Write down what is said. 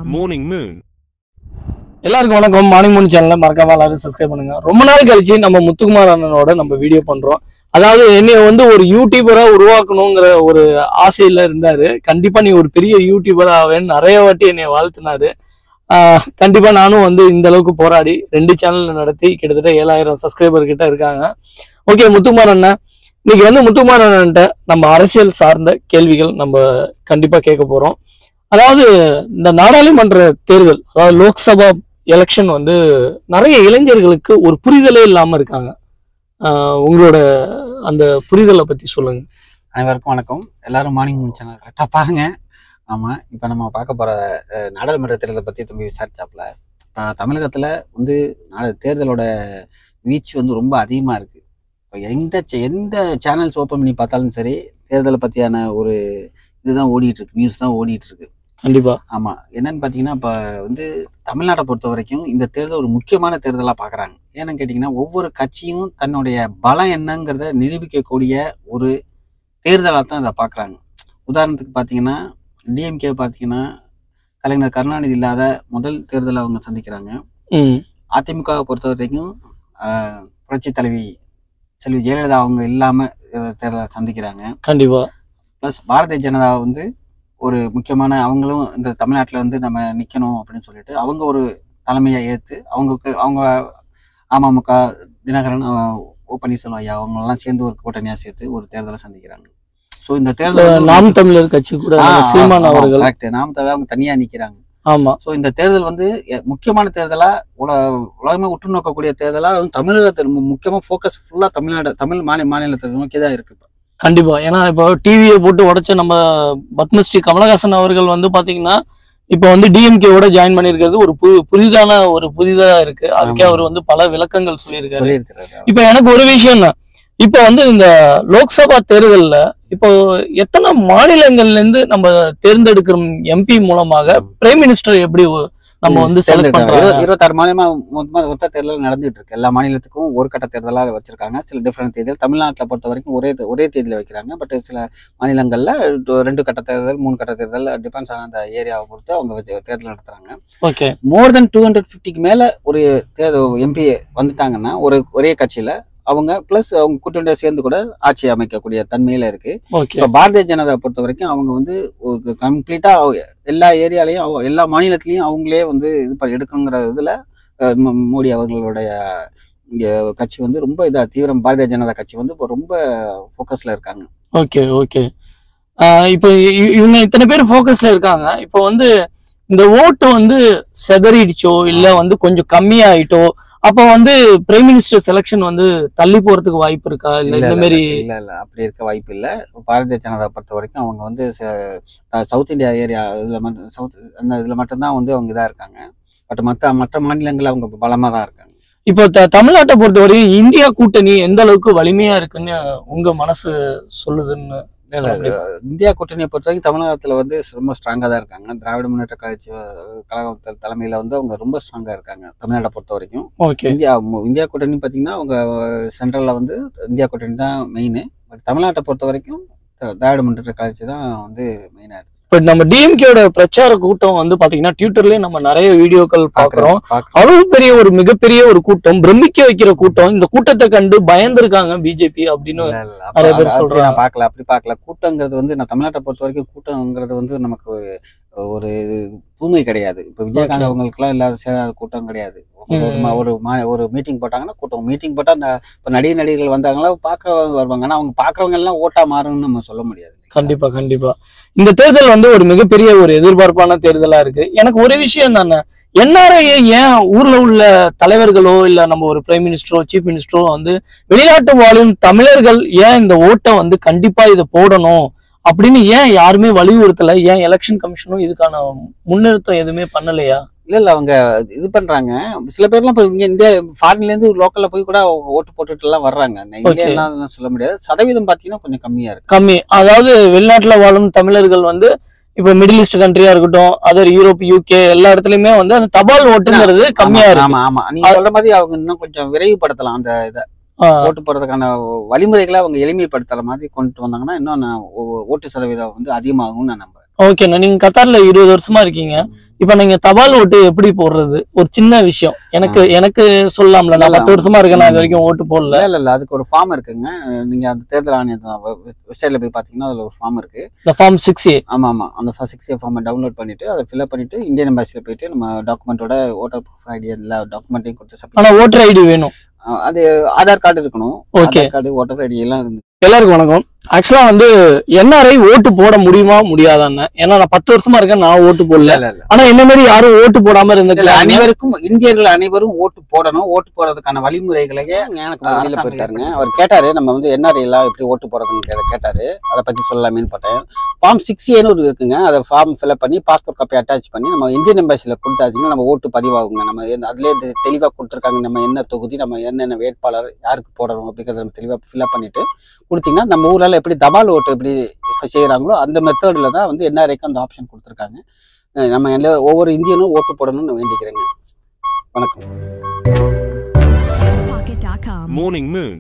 Morning Moon. எல்லாருக்கும் வணக்கம். Morning Moon சேனலை மறக்காம எல்லாரும் சப்ஸ்கிரைப் பண்ணுங்க. ரொம்ப நாள் கழிச்சு நம்ம முத்துக்குமார் அண்ணனோட நம்ம வீடியோ பண்றோம். அதாவது என்னைய வந்து ஒரு யூடியூபரா உருவாக்கணுங்கிற ஒரு ஆசையில இருந்தாரு. கண்டிப்பா நீ ஒரு பெரிய யூடியூபரா ஆவேன்னு நிறைய வாட்டி என்னைய வாழ்த்தினாரு. கண்டிப்பா நானும் வந்து இந்த அளவுக்கு போராடி 2 சேனல் நடத்தி கிட்டத்தட்ட 7000 சப்ஸ்கிரைபர் கிட்ட இருக்காங்க. ஓகே, முத்துக்குமார் அண்ணன் இன்னைக்கு வந்து முத்துக்குமார் அண்ணன்ட்ட நம்ம அரசியல் சார்ந்த கேள்விகள் நம்ம கண்டிப்பா கேட்க போறோம். அதாவது இந்த நாடாளுமன்ற தேர்தல், அதாவது லோக்சபா எலெக்ஷன் வந்து நிறைய இளைஞர்களுக்கு ஒரு புரிதலே இல்லாம இருக்காங்க. உங்களோட அந்த புரிதலை பத்தி சொல்லுங்க. அனைவருக்கும் வணக்கம். எல்லாரும் மார்னிங் மூன் சேனல் கரெக்டாக பாருங்க. ஆமாம், இப்போ நம்ம பார்க்க போகிற நாடாளுமன்ற தேர்தலை பற்றி தம்பி விசாரிச்சாப்புல. இப்போ தமிழகத்தில் வந்து தேர்தலோட வீச்சு வந்து ரொம்ப அதிகமாக இருக்குது. இப்போ எந்த சேனல்ஸ் ஓப்பன் பண்ணி பார்த்தாலும் சரி, தேர்தலை பற்றியான ஒரு இதுதான் ஓடிட்டுருக்கு, நியூஸ் தான் ஓடிட்டுருக்கு. கண்டிப்பா. ஆமாம், என்னன்னு பார்த்தீங்கன்னா இப்போ வந்து தமிழ்நாட்டை பொறுத்த வரைக்கும் இந்த தேர்தல் ஒரு முக்கியமான தேர்தலாக பார்க்குறாங்க. ஏன்னு கேட்டிங்கன்னா, ஒவ்வொரு கட்சியும் தன்னுடைய பலம் என்னங்கிறத நிரூபிக்கக்கூடிய ஒரு தேர்தலாக தான் இதை பார்க்குறாங்க. உதாரணத்துக்கு பார்த்தீங்கன்னா, டிஎம்கே பார்த்தீங்கன்னா கலைஞர் கருணாநிதி இல்லாத முதல் தேர்தலை அவங்க சந்திக்கிறாங்க. அதிமுகவை பொறுத்த வரைக்கும் புரட்சி தலைவி செல்வி ஜெயலலிதா அவங்க இல்லாமல் தேர்தலை சந்திக்கிறாங்க. கண்டிப்பா. ப்ளஸ் பாரதிய ஜனதா வந்து ஒரு முக்கியமான, அவங்களும் இந்த தமிழ்நாட்டில் வந்து நம்ம நிற்கணும் அப்படின்னு சொல்லிட்டு அவங்க ஒரு தலைமையை ஏற்று அவங்க அமமுக தினகரன், ஓ பன்னீர்செல்வம் ஐயா அவங்களெல்லாம் சேர்ந்து ஒரு கூட்டணியாக சேர்த்து ஒரு தேர்தலை சந்திக்கிறாங்க. ஸோ இந்த தேர்தல் நாம் தமிழர் கட்சி கூட சீமான் அவர்கள், கரெக்ட், நாம் தமிழர் அவங்க தனியாக நிற்கிறாங்க. ஆமா. ஸோ இந்த தேர்தல் வந்து முக்கியமான தேர்தலா, உலகமே உற்று நோக்கக்கூடிய தேர்தலா, தமிழகத்தில் முக்கியமாக ஃபோக்கஸ் ஃபுல்லாக தமிழ் மாநிலத்தை நோக்கி தான் இருக்கு. கண்டிப்பா. ஏன்னா இப்போ டிவியை போட்டு உடைச்ச நம்ம பத்மஸ்ரீ கமலஹாசன் அவர்கள் வந்து பாத்தீங்கன்னா இப்போ வந்து டிஎம்கேவோட ஜாயின் பண்ணிருக்கிறது ஒரு புதிதா இருக்கு. அதுக்கே அவர் வந்து பல விளக்கங்கள் சொல்லியிருக்காரு. இப்ப எனக்கு ஒரு விஷயம் தான், இப்ப வந்து இந்த லோக்சபா தேர்தல்ல இப்போ எத்தனை மாநிலங்கள்ல இருந்து நம்ம தேர்ந்தெடுக்கிற எம்பி மூலமாக பிரைம் மினிஸ்டர் எப்படி நம்ம வந்து 26 மாநிலமா மொத்த தேர்தல் நடந்துட்டு இருக்கு. எல்லா மாநிலத்துக்கும் ஒரு கட்ட தேர்தலாக வச்சிருக்காங்க. சில டிஃபரெண்ட் தேர்தல் தமிழ்நாட்டில் பொறுத்த வரைக்கும் ஒரே தேர்தல் வைக்கிறாங்க. பட் சில மாநிலங்கள்ல 2 கட்ட தேர்தல், 3 கட்ட தேர்தல், டிபெண்ட்ஸ் ஆன அந்த ஏரியாவை பொறுத்து அவங்க தேர்தல் நடத்துறாங்க. ஓகே, மோர் தென் 250க்கு மேல ஒரு எம்பி வந்துட்டாங்கன்னா ஒரே கட்சியில அவங்க பிளஸ் அவங்க கூட்டணியோட சேர்ந்து கூட ஆட்சி அமைக்கக்கூடிய தன்மையில இருக்கு. இப்போ பாரதிய ஜனதா பொறுத்த வரைக்கும் அவங்க வந்து கம்ப்ளீட்டா எல்லா ஏரியாலையும் எல்லா மாநிலத்திலையும் அவங்களே வந்து இது எடுக்கணுங்கிற இதுல மோடி அவர்களுடைய கட்சி வந்து ரொம்ப தீவிரம், பாரதிய ஜனதா கட்சி வந்து ரொம்ப ஃபோக்கஸ்ல இருக்காங்க. Okay okay. இப்போ இவங்க இத்தனை பேர் ஃபோக்கஸ்ல இருக்காங்க. இப்போ வந்து இந்த ஓட்டு வந்து செதறிடுச்சோ இல்ல வந்து கொஞ்சம் கம்மியாயிட்டோ, அப்ப வந்து பிரைம் மினிஸ்டர் செலக்ஷன் வந்து தள்ளி போறதுக்கு வாய்ப்பு இருக்கா? இல்ல இந்த மாதிரி இல்ல அப்படி இருக்க வாய்ப்பு இல்ல. பாரதிய ஜனதா பொறுத்த வரைக்கும் அவங்க வந்து சவுத் இந்தியா ஏரியா இதுல மட்டும்தான் வந்து அவங்க இதா இருக்காங்க. பட் மற்ற மாநிலங்கள் அவங்க பலமா தான் இருக்காங்க. இப்போ தமிழ்நாட்டை பொறுத்தவரையும் இந்தியா கூட்டணி எந்த அளவுக்கு வலிமையா இருக்குன்னு உங்க மனசு சொல்லுதுன்னு? இந்தியா கூட்டணியை பொறுத்த வரைக்கும் தமிழகத்துல வந்து ரொம்ப ஸ்ட்ராங்கா தான் இருக்காங்க. திராவிட முன்னேற்ற கழக தலைமையில வந்து அவங்க ரொம்ப ஸ்ட்ராங்கா இருக்காங்க தமிழ்நாட்டை பொறுத்த வரைக்கும். இந்தியா கூட்டணி பாத்தீங்கன்னா அவங்க சென்ட்ரல்ல வந்து இந்தியா கூட்டணி தான் மெயின். பட் தமிழ்நாட்டை பொறுத்த வரைக்கும் திராவிட முன்னேற்ற கழகத்தை தான் வந்து மெயினா இருக்கு. பட் நம்ம டிஎம்கேயோட பிரச்சார கூட்டம் வந்து பாத்தீங்கன்னா ட்விட்டர்லயே நம்ம நிறைய வீடியோக்கள் பாக்குறோம். அவ்வளவு மிகப்பெரிய ஒரு கூட்டம், பிரமிக்க வைக்கிற கூட்டம். இந்த கூட்டத்தை கண்டு பயந்துருக்காங்க பிஜேபி அப்படின்னு நிறைய பேர் சொல்றாங்க. அப்படி பார்க்கல. கூட்டங்கிறது வந்து நான் தமிழ்நாட்டை பொறுத்த வரைக்கும் கூட்டங்கிறது வந்து நமக்கு ஒரு தூய்மை கிடையாது. இப்ப விஜயகாந்த் அவங்களுக்கு எல்லாம் இல்லாத கூட்டம் கிடையாது. ஒரு மீட்டிங் போட்டாங்கன்னா கூட்டம், மீட்டிங் போட்டா இப்ப நடிகர்கள் வந்தாங்களா பாக்குறவங்க வருவாங்க. ஆனா அவங்க பாக்குறவங்க எல்லாம் ஓட்டா மாறும்னு நம்ம சொல்ல முடியாது. கண்டிப்பா கண்டிப்பா. இந்த தேர்தல் வந்து ஒரு மிகப்பெரிய ஒரு எதிர்பார்ப்பான தேர்தலா இருக்கு. எனக்கு ஒரு விஷயம் தானே, என்ஆர்ஐ ஏன் ஊர்ல உள்ள தலைவர்களோ இல்ல நம்ம ஒரு பிரைம் மினிஸ்டரோ சீஃப் மினிஸ்டரோ வந்து வெளிநாட்டு வாழும் தமிழர்கள் ஏன் இந்த ஓட்டை வந்து கண்டிப்பா இதை போடணும் அப்படின்னு ஏன் யாருமே வலியுறுத்தல? ஏன் எலெக்ஷன் கமிஷனும் இதுக்கான முன்னிறுத்தம் எதுவுமே பண்ணலையா? இல்ல அவங்க இது பண்றாங்க. சில பேர்லாம் இப்போ இங்க இந்தியா ஃபாரின்ல இருந்து லோக்கல்ல போய் கூட ஓட்டு போட்டுட்டு எல்லாம் வர்றாங்க. இந்தியா சொல்ல முடியாது. சதவீதம் பாத்தீங்கன்னா கொஞ்சம் கம்மியா இருக்கு. கம்மி. அதாவது வெளிநாட்டுல வாழும் தமிழர்கள் வந்து இப்ப மிடில் ஈஸ்ட் கண்ட்ரியா இருக்கட்டும், அதர் யூரோப், யூகே எல்லா இடத்துலயுமே வந்து அந்த தபால் ஓட்டுங்கிறது கம்மியா இருக்கு. ஆமா ஆமா, நீங்க சொல்ற மாதிரி அவங்க இன்னும் கொஞ்சம் விரைவுபடுத்தலாம். அந்த இதை ஓட்டு போறதுக்கான வழிமுறைகளை அவங்க எளிமைப்படுத்துற மாதிரி கொண்டு வந்தாங்கன்னா இன்னும் ஓட்டு சதவீதம் வந்து அதிகமாகும்னு நான் நம்புறேன். ஓகேண்ணா, நீங்க கத்தார்ல 20 வருஷமா இருக்கீங்க. இப்ப நீங்க தபால் ஓட்டு எப்படி போடுறது ஒரு சின்ன விஷயம் எனக்கு சொல்லலாம்ல? நான் 10 வருஷமா இருக்கேன், நான் இது வரைக்கும் ஓட்டு போடல. இல்ல அதுக்கு ஒரு ஃபார்ம் இருக்குங்க. நீங்க அந்த தேர்தல் ஆணையம் வெப்சைட்ல போய் பாத்தீங்கன்னா அதுல ஒரு ஃபார்ம் இருக்கு. இந்த ஃபார்ம் 6A. ஆமா அந்த 6A ஃபார்மை டவுன்லோட் பண்ணிட்டு அதை ஃபில்அப் பண்ணிட்டு இந்தியன் எம்பசில போயிட்டு நம்ம டாக்குமெண்டோட ஓட்டர் ப்ரூஃப் ஐடி எல்லா டாக்குமெண்ட்டையும் கொடுத்து ஆனா ஓட்டர் ஐடி வேணும். அது ஆதார் கார்டு இருக்கணும். Okay, Aadhaar card voter ID எல்லாம் இருந்து. எல்லாருக்கும் வணக்கம். ஆக்சுவலா வந்து என்ஆர்ஐ ஓட்டு போட முடியுமா முடியாதான்னு, ஏன்னா நான் 10 வருஷமா இருக்கேன், நான் ஓட்டு போடல. ஆனா என்ன மாதிரி யாரும் ஓட்டு போடாம இருந்த அனைவருக்கும் இந்தியர்கள் அனைவரும் ஓட்டு போடணும். ஓட்டு போடுறதுக்கான வழிமுறைகளையே வெளியில போயிட்டாருங்க. அவர் கேட்டாரு, நம்ம வந்து என்ஆர்ஐ எல்லாம் எப்படி ஓட்டு போடுறதுன்னு கேட்டாரு. அதை பத்தி சொல்லலாமேன்னு பார்த்தேன். ஃபார்ம் 6A ஒரு இருக்குங்க. அதை ஃபார்ம் ஃபில்அப் பண்ணி பாஸ்போர்ட் காப்பி அட்டாச் பண்ணி நம்ம இந்தியன் எம்பசில கொடுத்தாச்சுன்னா நம்ம ஓட்டு பதிவாகுங்க. நம்ம அதுலேயே தெளிவாக கொடுத்துருக்காங்க, நம்ம என்ன தொகுதி, நம்ம என்னென்ன வேட்பாளர் யாருக்கு போடணும் அப்படிங்கிறத நம்ம தெளிவாக ஃபில்அப் பண்ணிட்டு கொடுத்தீங்கன்னா நம்ம ஊரால் எப்படி தபால் ஓட்டு எப்படி செய்யறாங்களோ அந்த மெத்தட்ல தான் வந்து என்ஆர்ஐக்கு அந்த ஆப்ஷன் கொடுத்துருக்காங்க. நம்ம ஒவ்வொரு இந்தியனும் ஓட்டு போடணும்னு வேண்டிக்கிறேங்க. வணக்கம். Morning Moon.